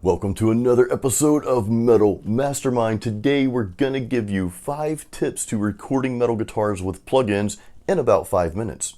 Welcome to another episode of Metal Mastermind. Today we're going to give you 5 tips to recording metal guitars with plugins in about 5 minutes.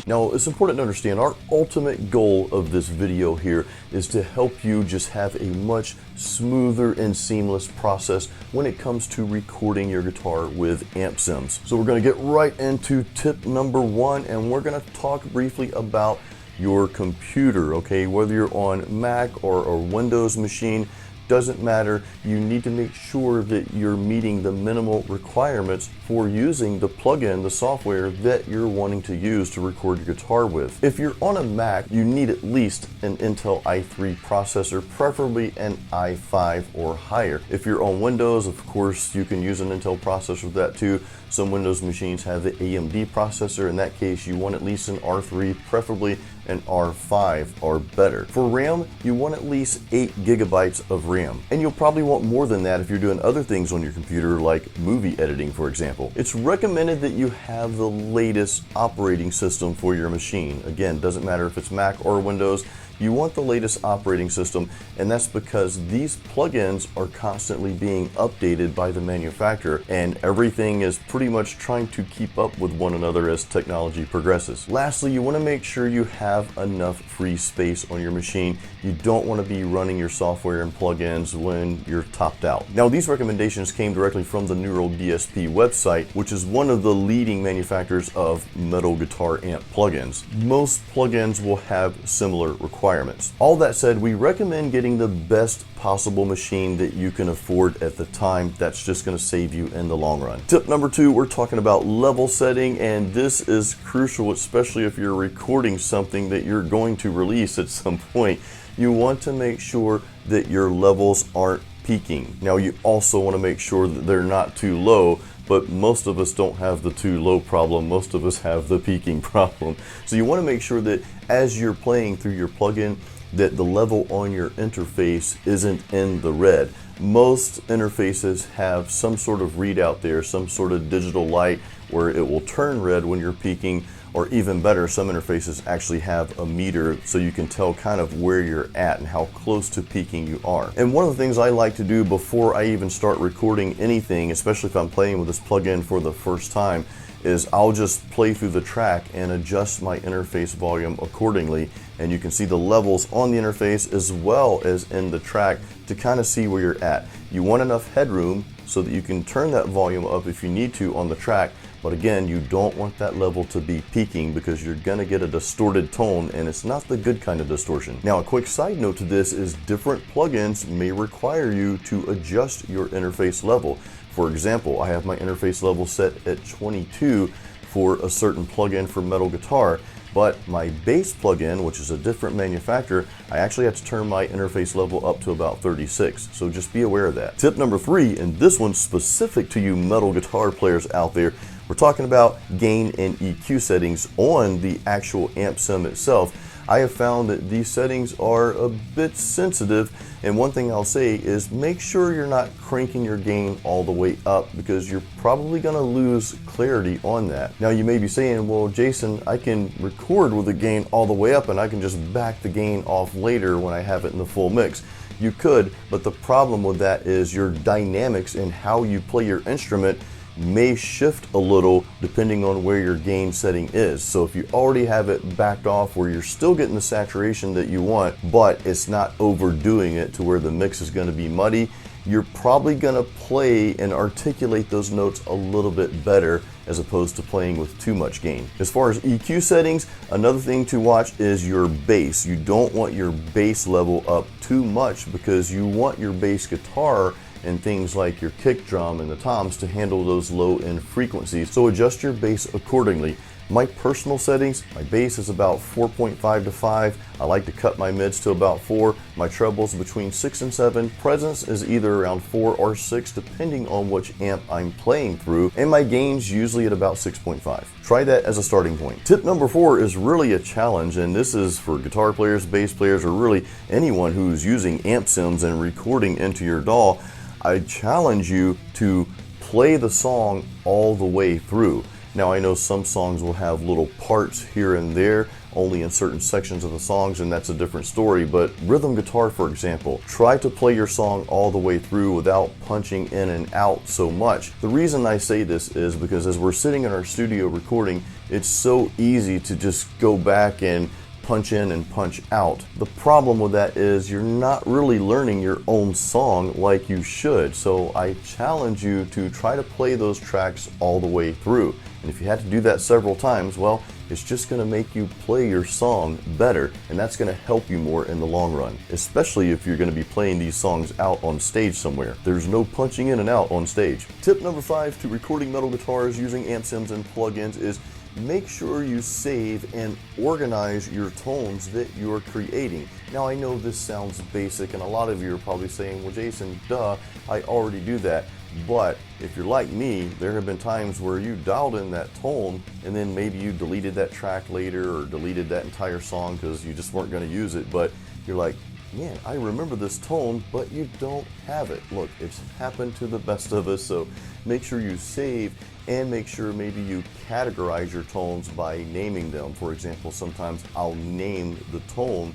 Now, it's important to understand our ultimate goal of this video here is to help you just have a much smoother and seamless process when it comes to recording your guitar with amp sims. So we're going to get right into tip number 1, and we're going to talk briefly about your computer, okay? Whether you're on Mac or a Windows machine, doesn't matter. You need to make sure that you're meeting the minimal requirements for using the plugin, the software that you're wanting to use to record your guitar with. If you're on a Mac, you need at least an Intel i3 processor, preferably an i5 or higher. If you're on Windows, of course, you can use an Intel processor with that too. Some Windows machines have the AMD processor. In that case, you want at least an R3, preferably an R5 or better. For RAM, you want at least 8 gigabytes of RAM. And you'll probably want more than that if you're doing other things on your computer, like movie editing, for example. It's recommended that you have the latest operating system for your machine. Again, doesn't matter if it's Mac or Windows, you want the latest operating system, and that's because these plugins are constantly being updated by the manufacturer, and everything is pretty much trying to keep up with one another as technology progresses. Lastly, you want to make sure you have enough free space on your machine. You don't want to be running your software and plugins when you're topped out. Now, these recommendations came directly from the Neural DSP website, which is one of the leading manufacturers of metal guitar amp plugins. Most plugins will have similar requirements. All that said, we recommend getting the best possible machine that you can afford at the time. That's just going to save you in the long run. Tip number 2, we're talking about level setting, and this is crucial, especially if you're recording something that you're going to release at some point. You want to make sure that your levels aren't peaking. Now, you also want to make sure that they're not too low, but most of us don't have the too low problem. Most of us have the peaking problem. So you want to make sure that as you're playing through your plugin, that the level on your interface isn't in the red. Most interfaces have some sort of readout there, some sort of digital light where it will turn red when you're peaking, or even better, some interfaces actually have a meter so you can tell kind of where you're at and how close to peaking you are. And one of the things I like to do before I even start recording anything, especially if I'm playing with this plugin for the first time, is I'll just play through the track and adjust my interface volume accordingly. And you can see the levels on the interface as well as in the track to kind of see where you're at. You want enough headroom so that you can turn that volume up if you need to on the track. But again, you don't want that level to be peaking because you're gonna get a distorted tone, and it's not the good kind of distortion. Now, a quick side note to this is different plugins may require you to adjust your interface level. For example, I have my interface level set at 22 for a certain plugin for metal guitar, but my bass plugin, which is a different manufacturer, I actually have to turn my interface level up to about 36. So just be aware of that. Tip number 3, and this one's specific to you metal guitar players out there, we're talking about gain and EQ settings on the actual amp sim itself. I have found that these settings are a bit sensitive, and one thing I'll say is make sure you're not cranking your gain all the way up, because you're probably going to lose clarity on that. Now, you may be saying, well, Jason, I can record with the gain all the way up and I can just back the gain off later when I have it in the full mix. You could, but the problem with that is your dynamics and how you play your instrument may shift a little depending on where your gain setting is. So if you already have it backed off where you're still getting the saturation that you want, but it's not overdoing it to where the mix is going to be muddy, you're probably going to play and articulate those notes a little bit better as opposed to playing with too much gain. As far as EQ settings, another thing to watch is your bass. You don't want your bass level up too much because you want your bass guitar and things like your kick drum and the toms to handle those low end frequencies. So adjust your bass accordingly. My personal settings, my bass is about 4.5 to 5. I like to cut my mids to about 4. My trebles between 6 and 7. Presence is either around 4 or 6 depending on which amp I'm playing through. And my gain's usually at about 6.5. Try that as a starting point. Tip number 4 is really a challenge, and this is for guitar players, bass players, or really anyone who's using amp sims and recording into your DAW. I challenge you to play the song all the way through. Now I know some songs will have little parts here and there, only in certain sections of the songs, and that's a different story, but rhythm guitar, for example, try to play your song all the way through without punching in and out so much. The reason I say this is because as we're sitting in our studio recording, it's so easy to just go back and punch in and punch out. The problem with that is you're not really learning your own song like you should. So I challenge you to try to play those tracks all the way through. And if you had to do that several times, well, it's just going to make you play your song better, and that's going to help you more in the long run, especially if you're going to be playing these songs out on stage somewhere. There's no punching in and out on stage. Tip number 5 to recording metal guitars using amp sims and plugins is make sure you save and organize your tones that you're creating. Now I know this sounds basic and a lot of you are probably saying, well Jason, duh, I already do that. But if you're like me, there have been times where you dialed in that tone and then maybe you deleted that track later or deleted that entire song because you just weren't going to use it, but you're like, man, I remember this tone, but you don't have it. Look, it's happened to the best of us, so make sure you save and make sure maybe you categorize your tones by naming them. For example, sometimes I'll name the tone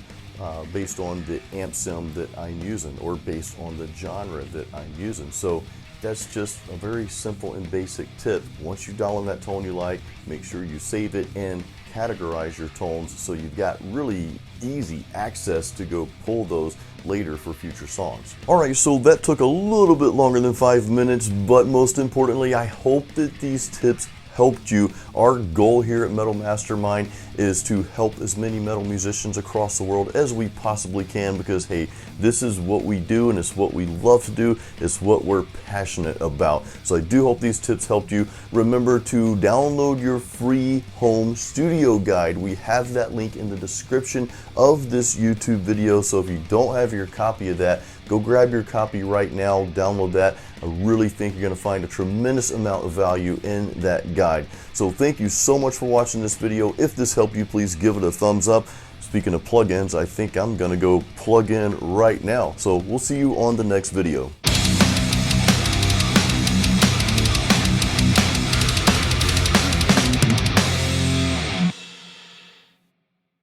based on the amp sim that I'm using or based on the genre that I'm using. So that's just a very simple and basic tip. Once you dial in that tone you like, make sure you save it and categorize your tones so you've got really easy access to go pull those later for future songs. Alright, so that took a little bit longer than 5 minutes, but most importantly, I hope that these tips helped you. Our goal here at Metal Mastermind is to help as many metal musicians across the world as we possibly can, because hey, this is what we do and it's what we love to do. It's what we're passionate about. So I do hope these tips helped you. Remember to download your free home studio guide. We have that link in the description of this YouTube video. So if you don't have your copy of that, go grab your copy right now, download that. I really think you're going to find a tremendous amount of value in that guide. So thank you so much for watching this video. If this helped you, please give it a thumbs up. Speaking of plugins, I think I'm going to go plug in right now. So we'll see you on the next video.